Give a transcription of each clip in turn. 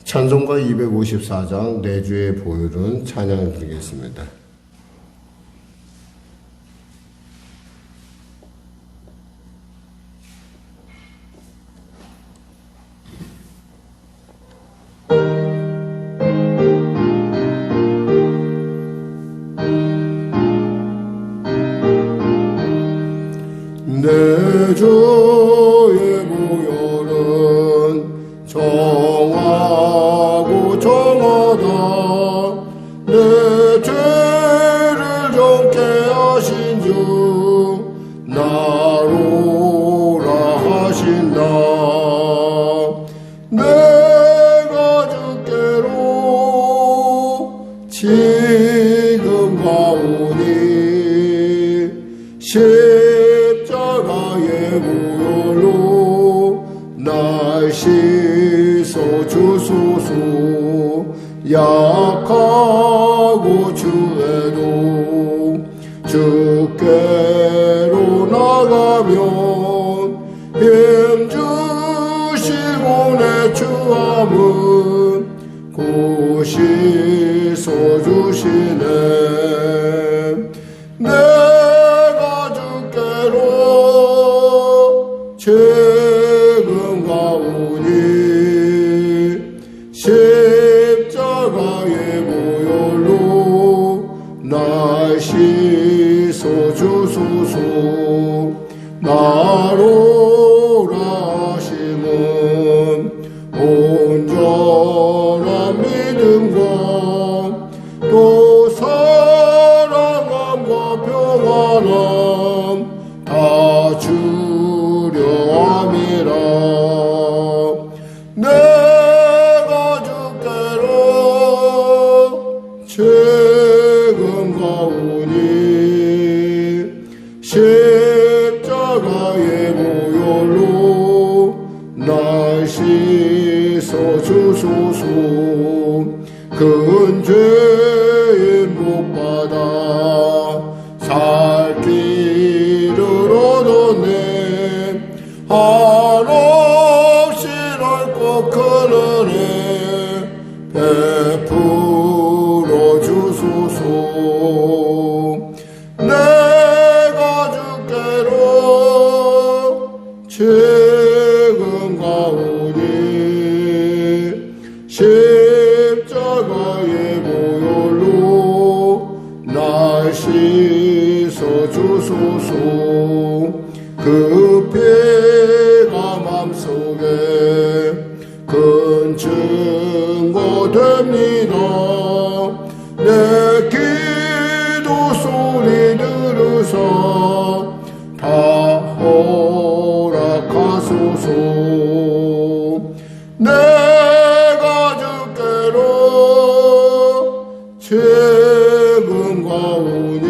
찬송가 254장 내 주의 보혈은 찬양을 드리겠습니다. 내 주의 보혈은 정하고 정하다 내 죄를 정케 하신 주 나로라 하신다. 내가 주께로 지금 가오니 십자가의 보혈로 날 씻어 주소서. 약하고 주에도 주께로 나가면 힘 주시고 내 주함은 곧 씻어 주시네. 내가 주께로 지금 가오니 십자가의 보혈로 날 씻어 주소서. 나로라 하심은 온전한 믿음과 또 사랑함과 평안함 다 주려 함이라. 내가 주께로 지금 가오니 십자가의 보혈로 날 씻어 주소서. 큰 죄인 못 받아 살 길을 얻었네. 한없이 넓고 큰 은혜 베풀어 주소서. 내가 주께로 지금 가오니 십자가의 보혈로 날 씻어 주소서. 그 피가 맘속에 큰 증거 됩니다. 내 기도 소리 들으사 다 허락하소서. 내가 주께로 지금 가오니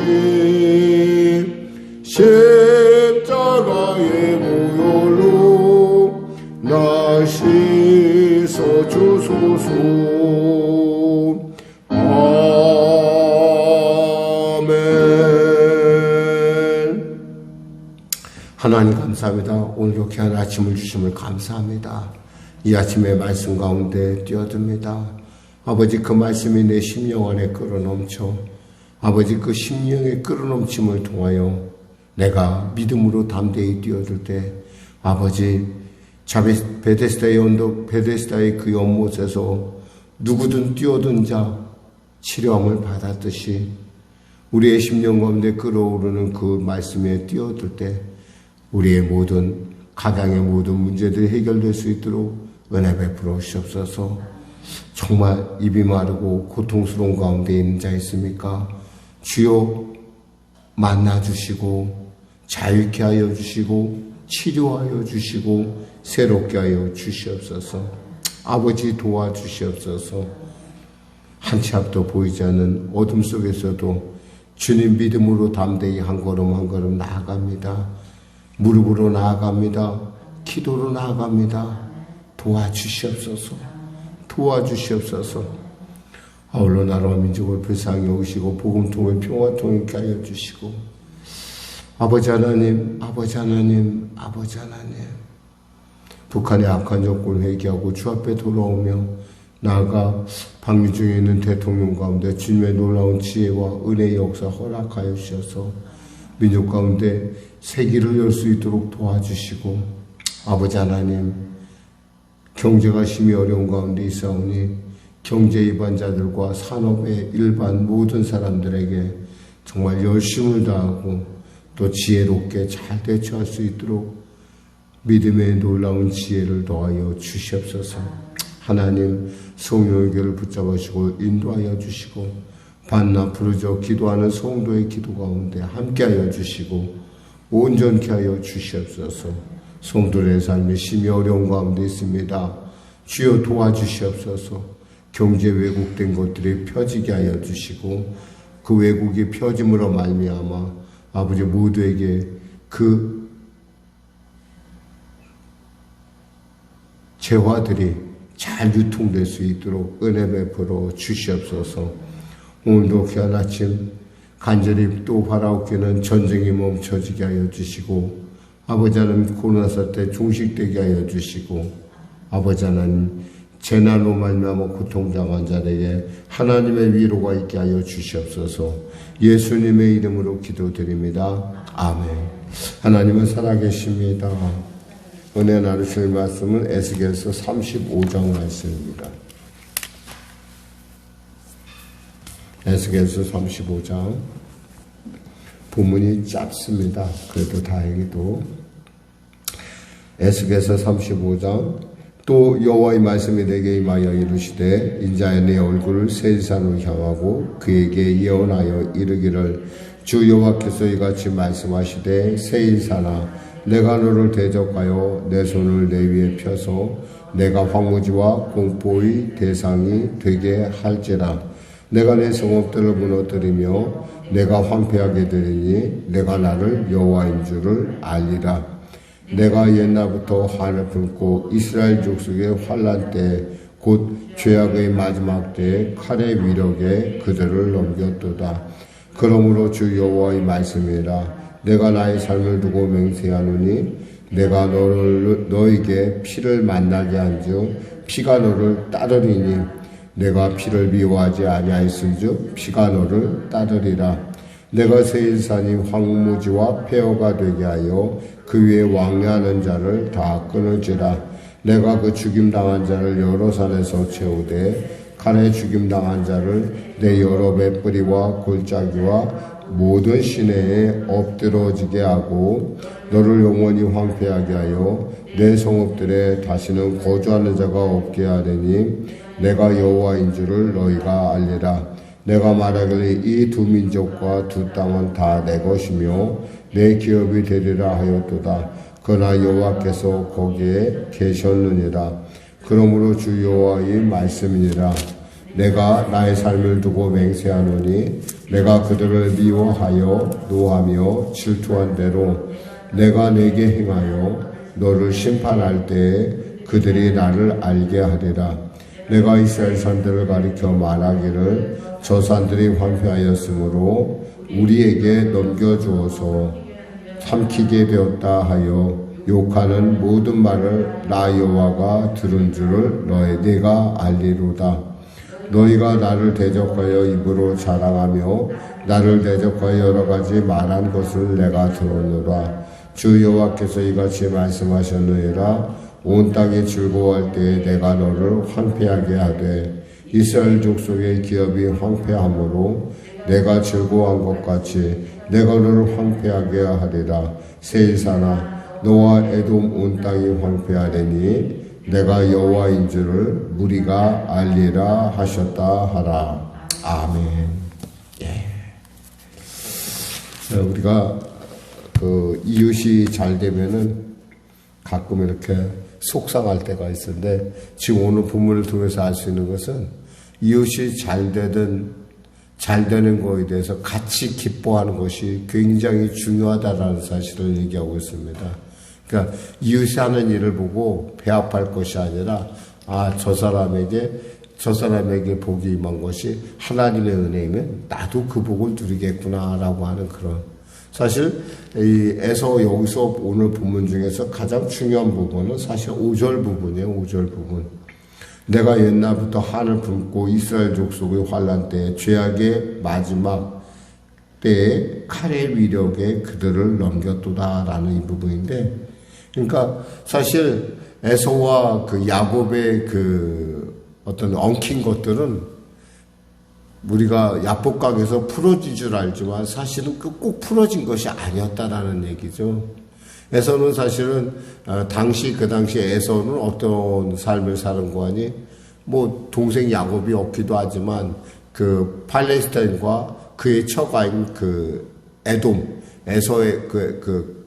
십자가의 보혈로 날 씻어 주소서. 아멘. 하나님 감사합니다. 오늘 이렇게 한 아침을 주심을 감사합니다. 이 아침에 말씀 가운데 뛰어듭니다. 아버지, 그 말씀이 내 심령 안에 끌어넘쳐 아버지 그 심령의 끌어넘침을 통하여 내가 믿음으로 담대히 뛰어들 때 아버지 베데스다의 언덕 베데스다의 그 연못에서 누구든 뛰어든 자 치료함을 받았듯이 우리의 심령 가운데 끌어오르는 그 말씀에 뛰어들 때 우리의 모든 가장의 모든 문제들이 해결될 수 있도록 은혜 베풀어 주시옵소서. 정말 입이 마르고 고통스러운 가운데 있는 자 있습니까? 주여 만나주시고 자유케 하여 주시고 치료하여 주시고 새롭게 하여 주시옵소서. 아버지 도와주시옵소서. 한 치 앞도 보이지 않는 어둠 속에서도 주님 믿음으로 담대히 한 걸음 한 걸음 나아갑니다. 무릎으로 나아갑니다. 기도로 나아갑니다. 도와주시옵소서. 도와주시옵소서. 아울러 나라와 민족을 불쌍히 여기시고 복음통을 평화통을 있게 하여 주시고 아버지 하나님, 아버지 하나님, 아버지 하나님, 북한의 악한 정권을 회개하고 주 앞에 돌아오며 나아가 방위 중에 있는 대통령 가운데 주님의 놀라운 지혜와 은혜의 역사 허락하여 주셔서 민족 가운데 세기를 열 수 있도록 도와주시고, 아버지 하나님, 경제가 심히 어려운 가운데 있사오니 경제 입안자들과 산업의 일반 모든 사람들에게 정말 열심을 다하고 또 지혜롭게 잘 대처할 수 있도록 믿음의 놀라운 지혜를 더하여 주시옵소서. 하나님, 성령의 교를 붙잡으시고 인도하여 주시고, 반나 부르짖어 기도하는 성도의 기도 가운데 함께하여 주시고 온전케 하여 주시옵소서. 성도의 삶이 심히 어려운 가운데 있습니다. 주여 도와주시옵소서. 경제 왜곡된 것들이 펴지게 하여 주시고, 그 왜곡이 펴짐으로 말미암아 아버지 모두에게 그 재화들이 잘 유통될 수 있도록 은혜 베풀어 주시옵소서. 오늘도 귀한 아침 간절히 또 바라옵기는 전쟁이 멈춰지게 하여 주시고, 아버지 하나님 코로나 사태 종식되게 하여 주시고, 아버지 하나님 재난으로 말미암아 고통당한 자에게 하나님의 위로가 있게 하여 주시옵소서. 예수님의 이름으로 기도드립니다. 아멘. 하나님은 살아계십니다. 은혜 나누실 말씀은 에스겔서 35장 말씀입니다. 에스겔서 35장 본문이 짧습니다. 그래도 다행히도 에스겔서 35장 또 여호와의 말씀이 내게 임하여 이르시되 인자야 내 얼굴을 세일산으로 향하고 그에게 예언하여 이르기를 주 여호와께서 이같이 말씀하시되 세일산아 내가 너를 대적하여 내 손을 내 위에 펴서 내가 황무지와 공포의 대상이 되게 할지라. 내가 내 성읍들을 무너뜨리며 내가 황폐하게 되리니 내가 나를 여호와인 줄을 알리라. 내가 옛날부터 환을 품고 이스라엘 족속의 환난 때 곧 죄악의 마지막 때에 칼의 위력에 그들을 넘겼도다. 그러므로 주 여호와의 말씀이라. 내가 나의 삶을 두고 맹세하노니 내가 너에게 피를 만나게 한즉 피가 너를 따르리니 내가 피를 미워하지 아니하였은즉 피가 너를 따르리라. 내가 세일산이 황무지와 폐허가 되게 하여 그 위에 왕래하는 자를 다 끊을지라. 내가 그 죽임당한 자를 여러 산에서 채우되 칼에 죽임당한 자를 내 여러 맷뿌리와 골짜기와 모든 시내에 엎드러지게 하고 너를 영원히 황폐하게 하여 내 성읍들에 다시는 거주하는 자가 없게 하리니 내가 여호와인 줄을 너희가 알리라. 내가 말하기를 이 두 민족과 두 땅은 다 내 것이며 내 기업이 되리라 하였도다. 그러나 여호와께서 거기에 계셨느니라. 그러므로 주 여호와의 말씀이니라. 내가 나의 삶을 두고 맹세하노니 내가 그들을 미워하여 노하며 질투한 대로 내가 내게 행하여 너를 심판할 때에 그들이 나를 알게 하리라. 내가 이스라엘 산들을 가리켜 말하기를 저 산들이 황폐하였으므로 우리에게 넘겨주어서 삼키게 되었다 하여 욕하는 모든 말을 나 여호와가 들은 줄을 내가 알리로다. 너희가 나를 대적하여 입으로 자랑하며 나를 대적하여 여러 가지 말한 것을 내가 들었노라. 주 여호와께서 이같이 말씀하셨느니라. 온 땅이 즐거워할 때에 내가 너를 황폐하게 하되 이스라엘 족속의 기업이 황폐함으로 내가 즐거워한 것 같이 내가 너를 황폐하게 하리라. 세일산아 너와 에돔 온 땅이 황폐하리니 내가 여호와인 줄을 무리가 알리라 하셨다 하라. 아멘. 예. 우리가 그 이웃이 잘 되면은 가끔 이렇게 속상할 때가 있는데 지금 오늘 본문을 통해서 알 수 있는 것은 이웃이 잘 되는 거에 대해서 같이 기뻐하는 것이 굉장히 중요하다라는 사실을 얘기하고 있습니다. 그러니까 이웃이 하는 일을 보고 배합할 것이 아니라 저 사람에게 복이 임한 것이 하나님의 은혜이면 나도 그 복을 누리겠구나라고 하는 그런 사실 에서 여기서 오늘 본문 중에서 가장 중요한 부분은 사실 5절 부분이에요. 5절 부분. 내가 옛날부터 한을 품고 이스라엘 족속의 환난 때 죄악의 마지막 때에 칼의 위력에 그들을 넘겼도다라는 이 부분인데, 그러니까 사실 에서와 그 야곱의 그 어떤 엉킨 것들은 우리가 야복강에서 풀어진 줄 알지만 사실은 꼭 풀어진 것이 아니었다라는 얘기죠. 에서는 사실은 그 당시에 에서는 어떤 삶을 사는 거 아니? 뭐 동생 야곱이 없기도 하지만 그 팔레스타인과 그의 처가인 그 에돔, 에서의 그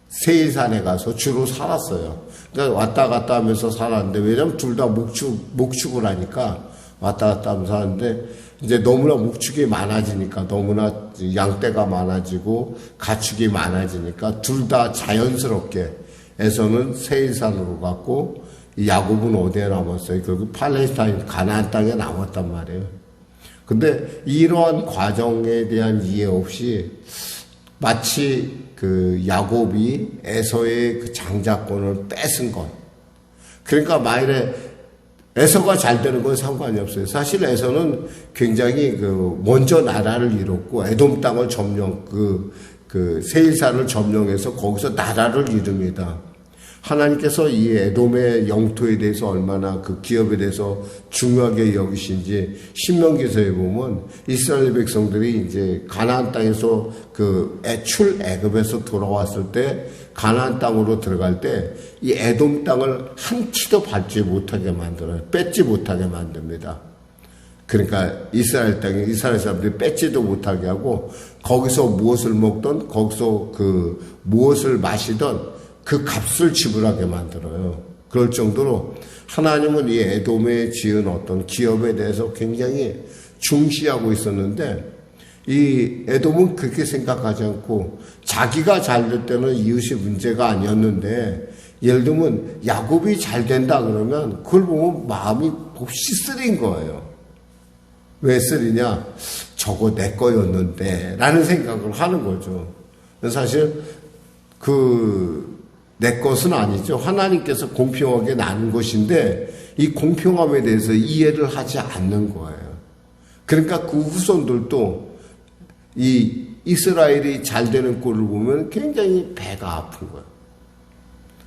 세일산에 가서 주로 살았어요. 그러니까 왔다 갔다 하면서 살았는데, 왜냐면 둘 다 목축을 하니까 왔다 갔다 하면서 사는데, 이제 너무나 목축이 많아지니까, 너무나 양떼가 많아지고 가축이 많아지니까 둘 다 자연스럽게 에서는 세일산으로 갔고 야곱은 어디에 남았어요? 결국 팔레스타인 가나안 땅에 남았단 말이에요. 근데 이러한 과정에 대한 이해 없이 마치 그 야곱이 에서의 그 장자권을 뺏은 것. 그러니까 만일에 에서가 잘 되는 건 상관이 없어요. 사실 에서는 굉장히 먼저 나라를 이뤘고 에돔 땅을 세일산을 점령해서 거기서 나라를 이룹니다. 하나님께서 이 에돔의 영토에 대해서 얼마나 그 기업에 대해서 중요하게 여기신지 신명기서에 보면 이스라엘 백성들이 이제 가나안 땅에서 출애굽에서 돌아왔을 때 가나안 땅으로 들어갈 때 이 에돔 땅을 한 치도 밟지 못하게 만들어요. 뺏지 못하게 만듭니다. 그러니까 이스라엘 사람들이 뺏지도 못하게 하고 거기서 무엇을 먹던 거기서 무엇을 마시던 그 값을 지불하게 만들어요. 그럴 정도로 하나님은 이 에돔에 지은 어떤 기업에 대해서 굉장히 중시하고 있었는데, 이 에돔은 그렇게 생각하지 않고 자기가 잘 될 때는 이웃이 문제가 아니었는데, 예를 들면 야곱이 잘 된다 그러면 그걸 보면 마음이 몹시 쓰린 거예요. 왜 쓰리냐? 저거 내 거였는데 라는 생각을 하는 거죠. 사실 내 것은 아니죠. 하나님께서 공평하게 나눈 것인데 이 공평함에 대해서 이해를 하지 않는 거예요. 그러니까 그 후손들도 이 이스라엘이 잘 되는 꼴을 보면 굉장히 배가 아픈 거예요.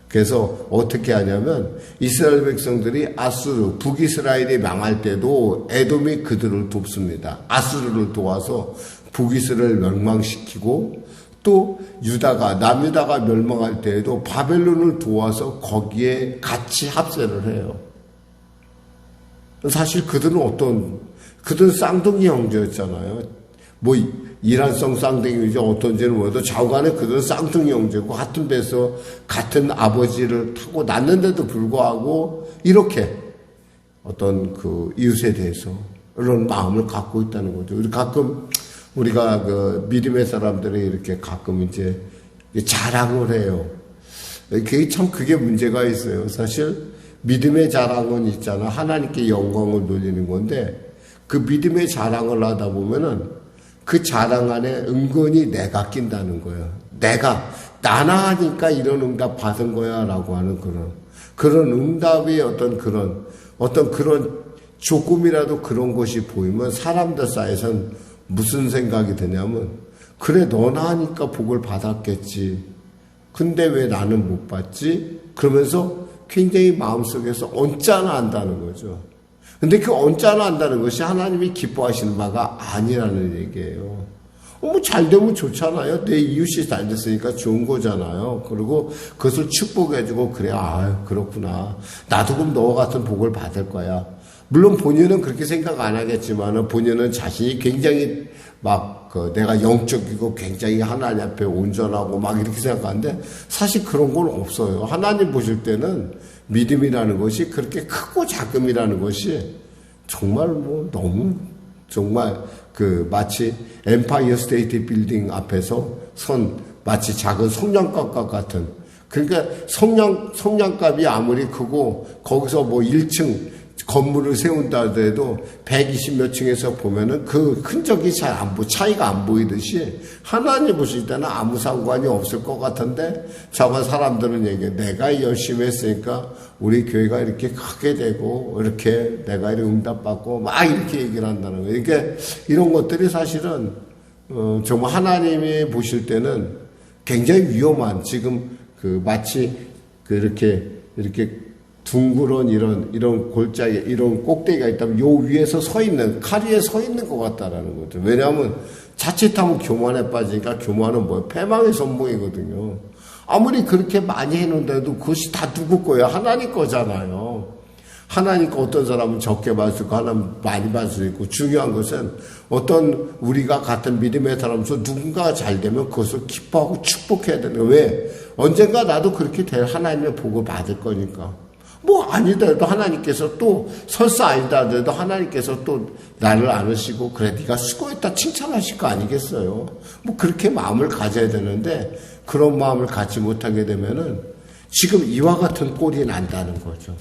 그래서 어떻게 하냐면 이스라엘 백성들이 북이스라엘이 망할 때도 에돔이 그들을 돕습니다. 아수르를 도와서 북이스라엘을 멸망시키고, 또 남유다가 멸망할 때에도 바벨론을 도와서 거기에 같이 합세를 해요. 사실 그들은 쌍둥이 형제였잖아요. 뭐 이란성 쌍둥이죠. 어떤지는 모르도 좌우간에 그들은 쌍둥이 형제고 같은 배에서 같은 아버지를 타고 났는데도 불구하고 이렇게 어떤 이웃에 대해서 이런 마음을 갖고 있다는 거죠. 우리가 믿음의 사람들이 이렇게 가끔 이제 자랑을 해요. 그게 문제가 있어요. 사실 믿음의 자랑은 있잖아. 하나님께 영광을 돌리는 건데, 그 믿음의 자랑을 하다 보면은 그 자랑 안에 은근히 내가 낀다는 거예요. 나나 하니까 이런 응답 받은 거야 라고 하는 그런 응답의 어떤 그런 조금이라도 그런 것이 보이면 사람들 사이에서는 무슨 생각이 드냐면, 그래 너나 하니까 복을 받았겠지. 근데 왜 나는 못 받지? 그러면서 굉장히 마음속에서 언짢아 한다는 거죠. 근데 그 언짢아 한다는 것이 하나님이 기뻐하시는 바가 아니라는 얘기예요. 잘 되면 좋잖아요. 내 이웃이 잘 됐으니까 좋은 거잖아요. 그리고 그것을 축복해주고, 그래, 그렇구나. 나도 그럼 너와 같은 복을 받을 거야. 물론 본인은 그렇게 생각 안 하겠지만, 본인은 자신이 굉장히 내가 영적이고 굉장히 하나님 앞에 온전하고 이렇게 생각하는데, 사실 그런 건 없어요. 하나님 보실 때는 믿음이라는 것이 그렇게 크고 작음이라는 것이 정말 너무 정말 마치 엠파이어 스테이트 빌딩 앞에서 마치 작은 성냥갑과 같은, 그러니까 성냥갑이 아무리 크고 거기서 1층 건물을 세운다 하더라도 120몇 층에서 보면은 그 흔적이 잘 안 차이가 안 보이듯이 하나님 보실 때는 아무 상관이 없을 것 같은데 저만 사람들은 얘기해. 내가 열심히 했으니까 우리 교회가 이렇게 크게 되고 이렇게 내가 이렇게 응답받고 막 이렇게 얘기를 한다는 거예요. 그러니까 이런 것들이 사실은 정말 하나님이 보실 때는 굉장히 위험한 지금 마치 이렇게 둥그런 이런 골짜기, 이런 꼭대기가 있다면 요 위에서 서 있는, 칼 위에 서 있는 것 같다라는 거죠. 왜냐하면 자칫하면 교만에 빠지니까 교만은 뭐예요? 패망의 선봉이거든요. 아무리 그렇게 많이 해놓은데도 그것이 다 누구 거예요? 하나님 거잖아요. 하나님 거 어떤 사람은 적게 받을 수 있고, 하나는 많이 받을 수 있고, 중요한 것은 어떤 우리가 같은 믿음의 사람으로서 누군가가 잘 되면 그것을 기뻐하고 축복해야 되는 거예요. 왜? 언젠가 나도 그렇게 될 하나님의 복을 받을 거니까. 뭐 아니더라도 하나님께서 또 설사 아니다 하더라도 하나님께서 또 나를 안으시고 그래 네가 수고했다 칭찬하실 거 아니겠어요. 뭐 그렇게 마음을 가져야 되는데 그런 마음을 갖지 못하게 되면은 지금 이와 같은 꼴이 난다는 거죠.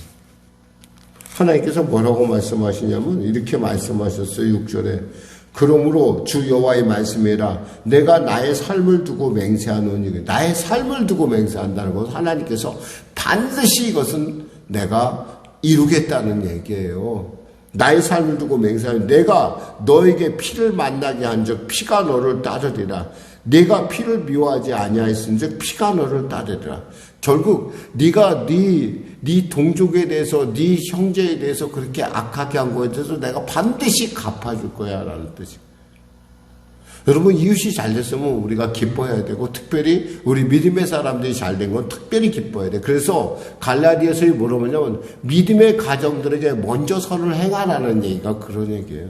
하나님께서 뭐라고 말씀하시냐면 이렇게 말씀하셨어요. 6절에 그러므로 주 여호와의 말씀이라 내가 나의 삶을 두고 맹세하노니 나의 삶을 두고 맹세한다는 것은 하나님께서 반드시 이것은 내가 이루겠다는 얘기예요. 나의 삶을 두고 맹세하니 내가 너에게 피를 만나게 한즉 피가 너를 따르리라. 내가 피를 미워하지 아니하였은즉 피가 너를 따르리라. 결국 네가 네 동족에 대해서 네 형제에 대해서 그렇게 악하게 한 거에 대해서 내가 반드시 갚아줄 거야 라는 뜻이에요. 여러분 이웃이 잘 됐으면 우리가 기뻐해야 되고 특별히 우리 믿음의 사람들이 잘 된 건 특별히 기뻐해야 돼. 그래서 갈라디아서에 뭐라냐면 믿음의 가정들에게 먼저 선을 행하라는 얘기가 그런 얘기예요.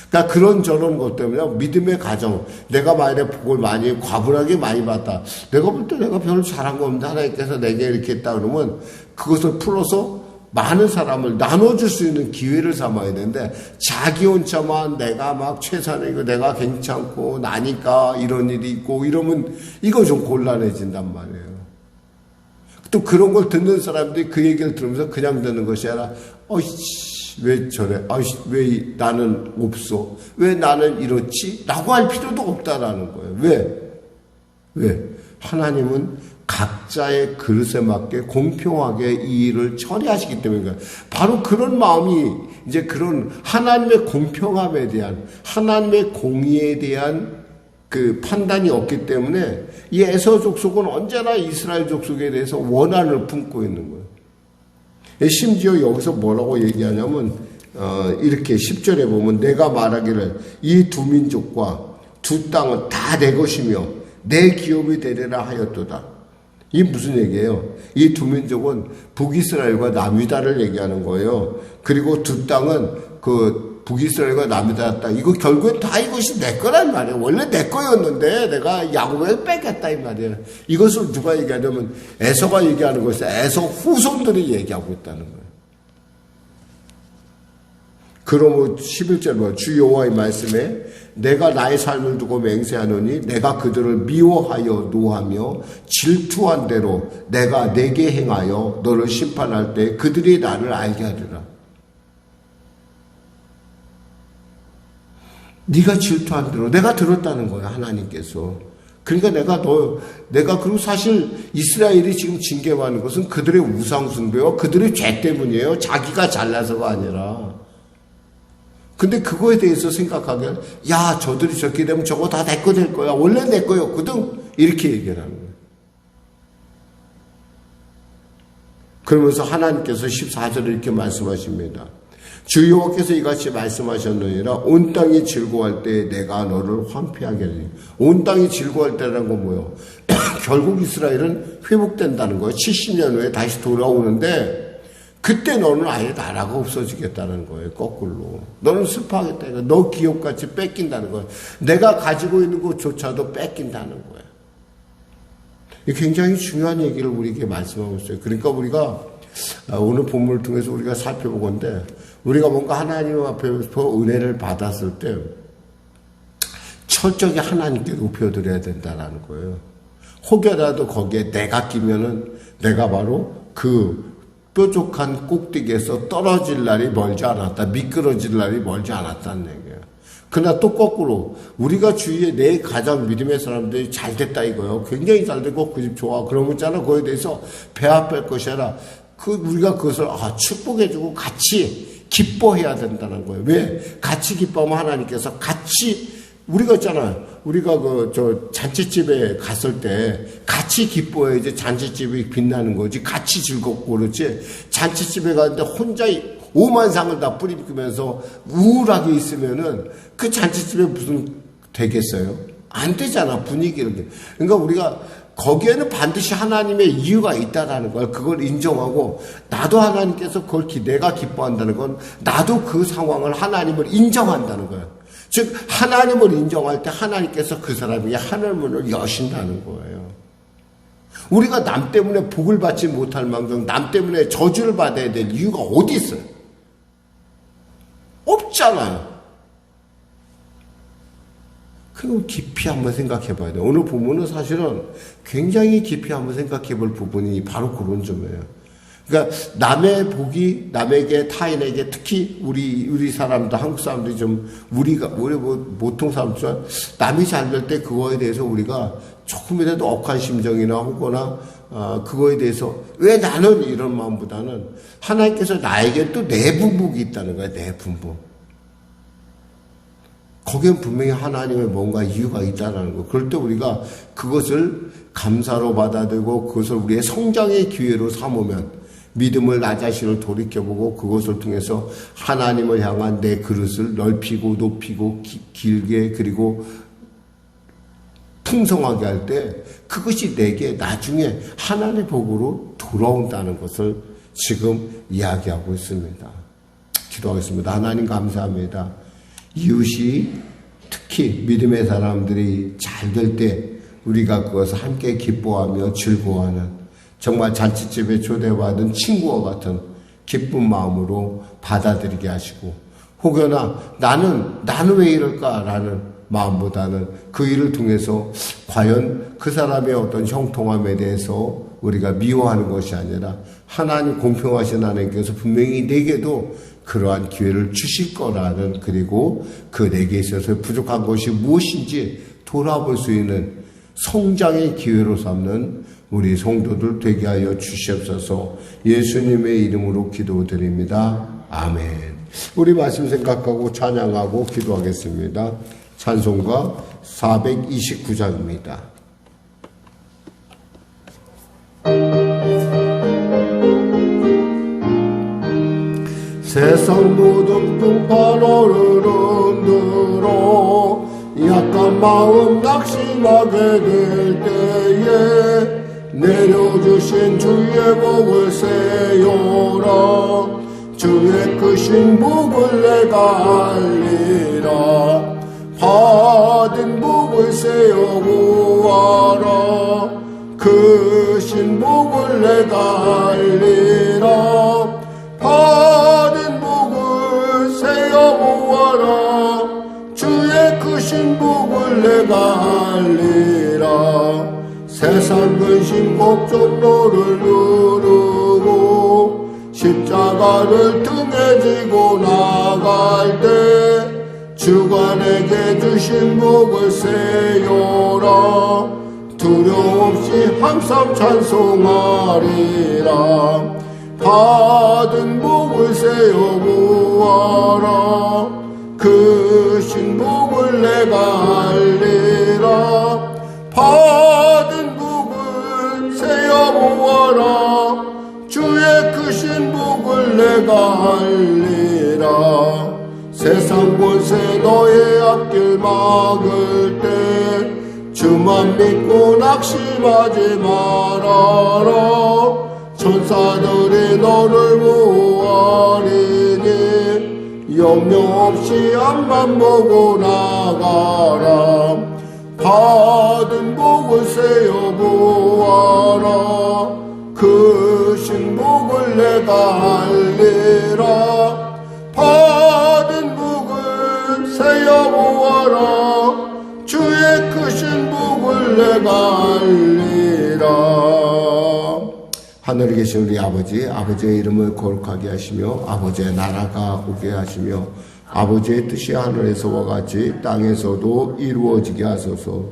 그러니까 그런 저런 것 때문에 믿음의 가정 내가 만약에 복을 많이 과분하게 많이 받다. 내가 볼 때 내가 별로 잘한 거 없는데 하나님께서 내게 이렇게 했다 그러면 그것을 풀어서 많은 사람을 나눠줄 수 있는 기회를 삼아야 되는데 자기 혼자만 내가 막 최선이고 내가 괜찮고 나니까 이런 일이 있고 이러면 이거 좀 곤란해진단 말이에요. 또 그런 걸 듣는 사람들이 그 얘기를 들으면서 그냥 듣는 것이 아니라 왜 저래? 왜 나는 없어? 왜 나는 이렇지? 라고 할 필요도 없다라는 거예요. 왜? 하나님은 각자의 그릇에 맞게 공평하게 이 일을 처리하시기 때문에 바로 그런 마음이 이제 그런 하나님의 공평함에 대한 하나님의 공의에 대한 그 판단이 없기 때문에 이 에서 족속은 언제나 이스라엘 족속에 대해서 원한을 품고 있는 거예요. 심지어 여기서 뭐라고 얘기하냐면 이렇게 10절에 보면 내가 말하기를 이 두 민족과 두 땅은 다 내 것이며 내 기업이 되리라 하였도다. 이게 무슨 얘기예요? 이 두 민족은 북이스라엘과 남유다를 얘기하는 거예요. 그리고 두 땅은 그 북이스라엘과 남유다 땅. 이거 결국엔 다 이것이 내 거란 말이에요. 원래 내 거였는데 내가 야곱을 뺏겼다 이 말이에요. 이것을 누가 얘기하냐면 에서가 얘기하는 것이 에서 후손들이 얘기하고 있다는 거예요. 그러므로 11절 주 여호와의 말씀에 내가 나의 삶을 두고 맹세하노니 내가 그들을 미워하여 노하며 질투한 대로 내가 내게 행하여 너를 심판할 때 그들이 나를 알게 하리라. 네가 질투한 대로 내가 들었다는 거야 하나님께서. 그러니까 내가 그리고 사실 이스라엘이 지금 징계받는 것은 그들의 우상 숭배와 그들의 죄 때문이에요. 자기가 잘나서가 아니라. 근데 그거에 대해서 생각하게 야 저들이 저렇게 되면 저거 다 내 거 될 거야. 원래 내 거였거든. 이렇게 얘기를 하는 거예요. 그러면서 하나님께서 14절에 이렇게 말씀하십니다. 주 여호와께서 이같이 말씀하셨느니라 온 땅이 즐거워할 때 내가 너를 황폐하게 하리니. 온 땅이 즐거워할 때라는 건 뭐예요? 결국 이스라엘은 회복된다는 거예요. 70년 후에 다시 돌아오는데 그때 너는 아예 나라가 없어지겠다는 거예요. 거꾸로. 너는 슬퍼하겠다. 너 기업같이 뺏긴다는 거예요. 내가 가지고 있는 것조차도 뺏긴다는 거예요. 이 굉장히 중요한 얘기를 우리에게 말씀하고 있어요. 그러니까 우리가 오늘 본문을 통해서 우리가 살펴보건데 우리가 뭔가 하나님 앞에서 은혜를 받았을 때 철저히 하나님께 높여드려야 된다는 거예요. 혹여라도 거기에 내가 끼면은 내가 바로 그 뾰족한 꼭대기에서 떨어질 날이 멀지 않았다. 미끄러질 날이 멀지 않았다는 얘기예요. 그러나 또 거꾸로 우리가 주위에 내 가장 믿음의 사람들이 잘 됐다 이거예요. 굉장히 잘 되고 그 집 좋아. 그러면 있잖아. 거기에 대해서 배아 뺄 것이 아니라 우리가 그것을 축복해주고 같이 기뻐해야 된다는 거예요. 왜? 같이 기뻐하면 하나님께서 같이 우리가 있잖아요. 우리가 잔치집에 갔을 때 같이 기뻐해야지 잔치집이 빛나는 거지. 같이 즐겁고 그렇지. 잔치집에 갔는데 혼자 오만상을 다 뿌리면서 우울하게 있으면은 그 잔치집에 무슨 되겠어요? 안 되잖아. 분위기를. 그러니까 우리가 거기에는 반드시 하나님의 이유가 있다라는 걸 그걸 인정하고 나도 하나님께서 그걸 내가 기뻐한다는 건 나도 그 상황을 하나님을 인정한다는 거예요. 즉 하나님을 인정할 때 하나님께서 그 사람에게 하늘문을 여신다는 거예요. 우리가 남 때문에 복을 받지 못할 망정 남 때문에 저주를 받아야 될 이유가 어디 있어요? 없잖아요. 그럼 깊이 한번 생각해 봐야 돼요. 오늘 부분은 사실은 굉장히 깊이 한번 생각해 볼 부분이 바로 그런 점이에요. 그러니까 남의 복이 남에게 타인에게 특히 우리 사람들 한국 사람들이 좀 우리 보통 사람들 남이 잘 될 때 그거에 대해서 우리가 조금이라도 억한 심정이나 혹거나 그거에 대해서 왜 나는 이런 마음보다는 하나님께서 나에게 또 내분 복이 있다는 거예요. 내분 복. 거기엔 분명히 하나님의 뭔가 이유가 있다는 거. 그럴 때 우리가 그것을 감사로 받아들고 그것을 우리의 성장의 기회로 삼으면 믿음을 나 자신을 돌이켜보고 그것을 통해서 하나님을 향한 내 그릇을 넓히고 높이고 길게 그리고 풍성하게 할 때 그것이 내게 나중에 하나님의 복으로 돌아온다는 것을 지금 이야기하고 있습니다. 기도하겠습니다. 하나님 감사합니다. 이웃이 특히 믿음의 사람들이 잘 될 때 우리가 그것을 함께 기뻐하며 즐거워하는 정말 잔치집에 초대받은 친구와 같은 기쁜 마음으로 받아들이게 하시고 혹여나 나는 왜 이럴까라는 마음보다는 그 일을 통해서 과연 그 사람의 어떤 형통함에 대해서 우리가 미워하는 것이 아니라 하나님 공평하신 하나님께서 분명히 내게도 그러한 기회를 주실 거라는 그리고 그 내게 있어서 부족한 것이 무엇인지 돌아볼 수 있는 성장의 기회로 삼는 우리 성도들 되게 하여 주시옵소서. 예수님의 이름으로 기도드립니다. 아멘. 우리 말씀 생각하고 찬양하고 기도하겠습니다. 찬송가 429장입니다. 세상 모든 풍파로를 흔들어 약간 마음 낙심하게 될 때에 내려주신 주의 복을 세요라. 주의 크신 복을 내가 알리라. 받은 복을 세어 보아라. 크신 복을 내가 알리라. 받은 복을 세어 보아라. 주의 크신 복을 내가 알리라. 세상 근심 걱정 너를 누르고 십자가를 등에 지고 나갈 때 주가 내게 주신 복을 세요라. 두려움 없이 항상 찬송하리라. 받은 복을 세어 보아라. 크신 복을 내가 알리라. 받은 복을 세어 보아라. 주의 크신 복을 내가 알리라. 세상 권세 너의 앞길 막을 때 주만 믿고 낙심하지 말아라. 천사들이 너를 보호하리니 염려 없이 앞만 보고 나가라. 받은 복을 세어 보아라. 크신 복을 내가 알리라. 받은 복을 세어 보아라. 주의 크신 복을 내가 알리라. 하늘에 계신 우리 아버지, 아버지의 이름을 거룩하게 하시며 아버지의 나라가 오게 하시며 아버지의 뜻이 하늘에서와 같이 땅에서도 이루어지게 하소서.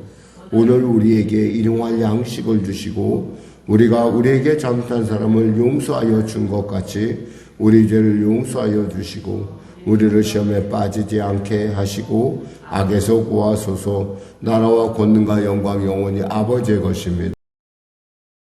오늘 우리에게 일용할 양식을 주시고 우리가 우리에게 잘못한 사람을 용서하여 준 것 같이 우리 죄를 용서하여 주시고 우리를 시험에 빠지지 않게 하시고 악에서 구하소서. 나라와 권능과 영광 영원히 아버지의 것입니다.